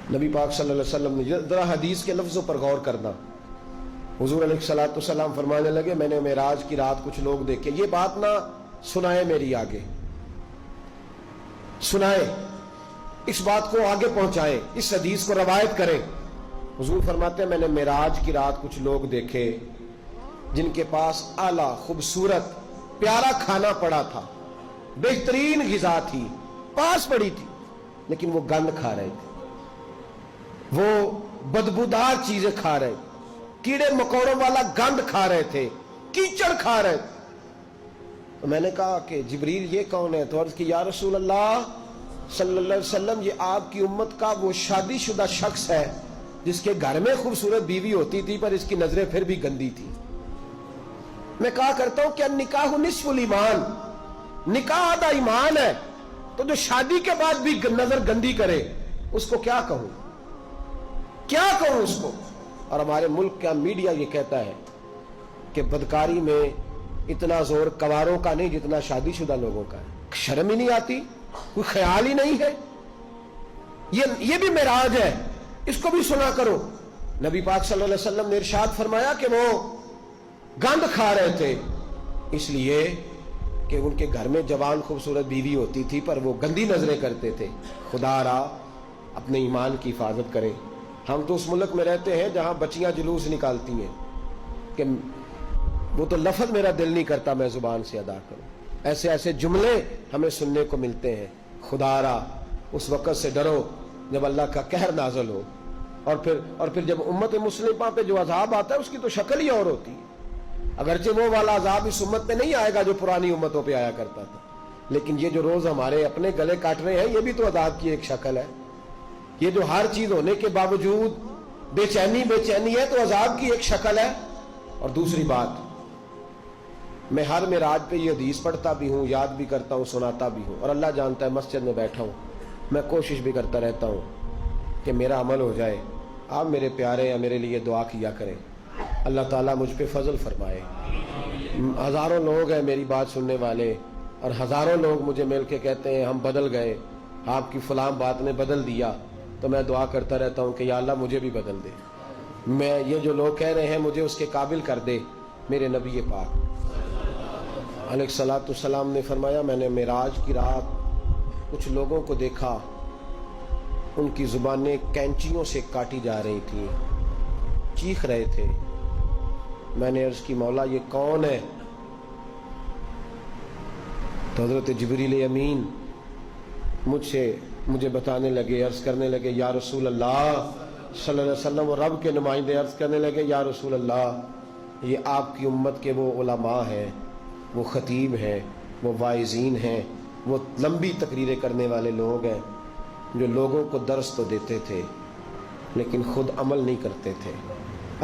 نبی پاک صلی اللہ علیہ وسلم نے ذرا حدیث کے لفظوں پر غور کرنا. حضور علیہ الصلوۃ والسلام فرمانے لگے میں نے معراج کی رات کچھ لوگ دیکھے. یہ بات نہ سنائے میری آگے، سنائے، اس بات کو آگے پہنچائیں، اس حدیث کو روایت کریں. حضور فرماتے ہیں میں نے معراج کی رات کچھ لوگ دیکھے جن کے پاس اعلیٰ خوبصورت پیارا کھانا پڑا تھا، بہترین غذا تھی، پاس پڑی تھی، لیکن وہ گند کھا رہے تھے، وہ بدبودار چیزیں کھا رہے تھے، کیڑے مکوڑوں والا گند کھا رہے تھے، کیچڑ کھا رہے تھے. تو میں نے کہا کہ جبریل یہ کون ہے؟ تو عرض کی یا رسول اللہ صلی اللہ علیہ وسلم یہ آپ کی امت کا وہ شادی شدہ شخص ہے جس کے گھر میں خوبصورت بیوی ہوتی تھی پر اس کی نظریں پھر بھی گندی تھی. میں کہا کرتا ہوں کہ نکاح نصف الایمان، نکاح آدھا ایمان ہے، تو جو شادی کے بعد بھی نظر گندی کرے اس کو کیا کہوں، کیا کہوں اس کو. اور ہمارے ملک کا میڈیا یہ کہتا ہے کہ بدکاری میں اتنا زور کواروں کا نہیں جتنا شادی شدہ لوگوں کا ہے. شرم ہی نہیں آتی، کوئی خیال ہی نہیں ہے. یہ بھی معراج ہے، اس کو بھی سنا کرو. نبی پاک صلی اللہ علیہ وسلم نے ارشاد فرمایا کہ وہ گند کھا رہے تھے اس لیے کہ ان کے گھر میں جوان خوبصورت بیوی ہوتی تھی پر وہ گندی نظریں کرتے تھے. خدا را اپنے ایمان کی حفاظت کریں. ہم تو اس ملک میں رہتے ہیں جہاں بچیاں جلوس نکالتی ہیں کہ وہ تو لفظ میرا دل نہیں کرتا میں زبان سے ادا کروں. ایسے ایسے جملے ہمیں سننے کو ملتے ہیں. خدا را اس وقت سے ڈرو جب اللہ کا قہر نازل ہو، اور پھر جب امت مسلمہ پہ جو عذاب آتا ہے اس کی تو شکل ہی اور ہوتی ہے. اگرچہ وہ والا عذاب اس امت پہ نہیں آئے گا جو پرانی امتوں پہ آیا کرتا تھا، لیکن یہ جو روز ہمارے اپنے گلے کاٹ رہے ہیں یہ بھی تو عذاب کی ایک شکل ہے. یہ جو ہر چیز ہونے کے باوجود بے چینی ہے تو عذاب کی ایک شکل ہے. اور دوسری بات، میں ہر معراج پہ یہ حدیث پڑھتا بھی ہوں، یاد بھی کرتا ہوں، سناتا بھی ہوں، اور اللہ جانتا ہے مسجد میں بیٹھا ہوں میں کوشش بھی کرتا رہتا ہوں کہ میرا عمل ہو جائے. آپ میرے پیارے ہیں، میرے لیے دعا کیا کریں، اللہ تعالیٰ مجھ پہ فضل فرمائے. ہزاروں لوگ ہیں میری بات سننے والے، اور ہزاروں لوگ مجھے مل کے کہتے ہیں ہم بدل گئے، آپ کی فلاں بات نے بدل دیا. تو میں دعا کرتا رہتا ہوں کہ یا اللہ مجھے بھی بدل دے. میں یہ جو لوگ کہہ رہے ہیں مجھے اس کے قابل کر دے. میرے نبی پاک علیہ الصلوۃ والسلام نے فرمایا میں نے معراج کی رات کچھ لوگوں کو دیکھا، ان کی زبانیں کینچیوں سے کاٹی جا رہی تھیں، چیخ رہے تھے. میں نے عرض کی مولا یہ کون ہے؟ تو حضرت جبریل امین مجھے بتانے لگے، عرض کرنے لگے یا رسول اللہ صلی اللہ علیہ وسلم، اور رب کے نمائندے عرض کرنے لگے یا رسول اللہ یہ آپ کی امت کے وہ علماء ہیں، وہ خطیب ہیں، وہ واعظین ہیں، وہ لمبی تقریریں کرنے والے لوگ ہیں جو لوگوں کو درس تو دیتے تھے لیکن خود عمل نہیں کرتے تھے.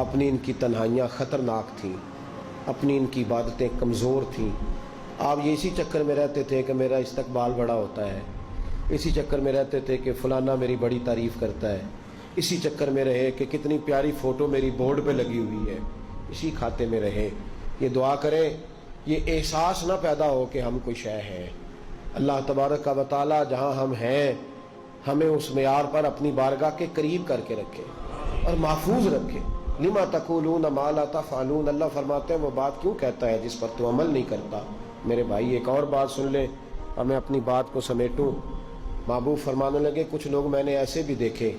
اپنی ان کی تنہائیاں خطرناک تھیں، اپنی ان کی عبادتیں کمزور تھیں. آپ یہ اسی چکر میں رہتے تھے کہ میرا استقبال بڑا ہوتا ہے، اسی چکر میں رہتے تھے کہ فلانا میری بڑی تعریف کرتا ہے، اسی چکر میں رہے کہ کتنی پیاری فوٹو میری بورڈ پہ لگی ہوئی ہے، اسی کھاتے میں رہے. یہ دعا کریں یہ احساس نہ پیدا ہو کہ ہم کوئی شے ہے. اللہ تبارک و تعالی جہاں ہم ہیں ہمیں اس معیار پر اپنی بارگاہ کے قریب کر کے رکھے اور محفوظ رکھے. لما تقولون ما لا تفعلون، اللہ فرماتے ہیں وہ بات کیوں کہتا ہے جس پر تو عمل نہیں کرتا. میرے بھائی ایک اور بات سن لیں اور میں اپنی بات کو سمیٹوں. محبوب فرمانے لگے کچھ لوگ میں نے ایسے بھی دیکھے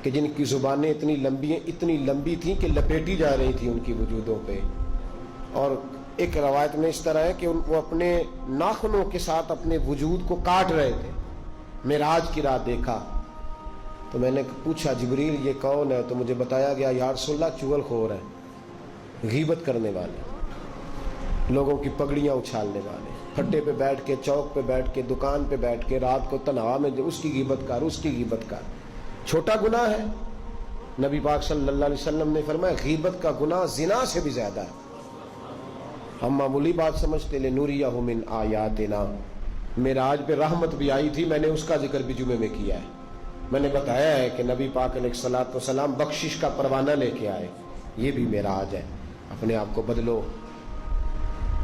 کہ جن کی زبانیں اتنی لمبی تھیں کہ لپیٹی جا رہی تھی ان کی وجودوں پہ. اور ایک روایت میں اس طرح ہے کہ وہ اپنے ناخنوں کے ساتھ اپنے وجود کو کاٹ رہے تھے. معراج کی رات دیکھا تو میں نے پوچھا جبریل یہ کون ہے؟ تو مجھے بتایا گیا یا رسول اللہ چغل خور ہے، غیبت کرنے والے، لوگوں کی پگڑیاں اچھالنے والے، پھٹے پہ بیٹھ کے، چوک پہ بیٹھ کے، دکان پہ بیٹھ کے رات کو تنہا میں اس کی غیبت کر. چھوٹا گناہ ہے. نبی پاک صلی اللہ علیہ وسلم نے فرمایا غیبت کا گناہ زنا سے بھی زیادہ ہے. ہم معمولی بات سمجھتے لنوریہ من آیاتنا. معراج پہ رحمت بھی آئی تھی، میں نے اس کا ذکر بھی جمعے میں کیا ہے. میں نے بتایا ہے کہ نبی پاک علیہ الصلوۃ والسلام بخشش کا پروانہ لے کے آئے. یہ بھی معراج ہے. اپنے آپ کو بدلو،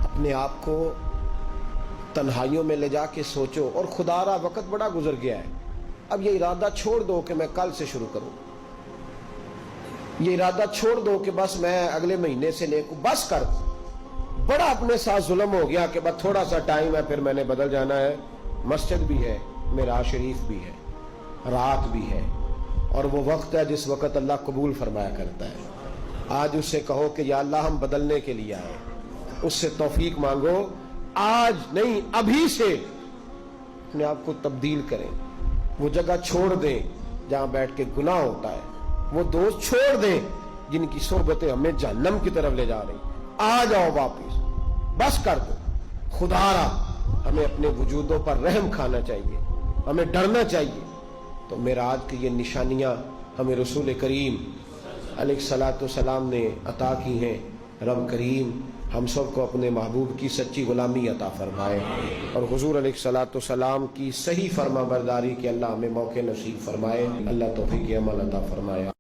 اپنے آپ کو تنہائیوں میں لے جا کے سوچو. اور خدا را وقت بڑا گزر گیا ہے. اب یہ ارادہ چھوڑ دو کہ میں کل سے شروع کروں، یہ ارادہ چھوڑ دو کہ بس میں اگلے مہینے سے نیک، بس کر دو۔ بڑا اپنے ساتھ ظلم ہو گیا کہ بس تھوڑا سا ٹائم ہے پھر میں نے بدل جانا ہے۔ مسجد بھی ہے، معراج شریف بھی ہے، رات بھی ہے، اور وہ وقت ہے جس وقت اللہ قبول فرمایا کرتا ہے۔ آج اس سے کہو کہ یا اللہ ہم بدلنے کے لیے آئے، اس سے توفیق مانگو، آج نہیں ابھی سے اپنے آپ کو تبدیل کریں، وہ جگہ چھوڑ دیں جہاں بیٹھ کے گناہ ہوتا ہے، وہ دوست چھوڑ دیں جن کی صحبتیں ہمیں جہنم کی طرف لے جا رہی۔ آ جاؤ واپس، بس کر دو۔ خدا را ہمیں اپنے وجودوں پر رحم کھانا چاہیے، ہمیں ڈرنا چاہیے۔ تو معراج کی یہ نشانیاں ہمیں رسول کریم علیہ الصلوۃ والسلام نے عطا کی ہیں۔ رب کریم ہم سب کو اپنے محبوب کی سچی غلامی عطا فرمائے، اور حضور علیہ الصلوۃ والسلام کی صحیح فرما برداری کے اللہ ہمیں موقع نصیب فرمائے۔ اللہ توفیق عمل عطا فرمائے۔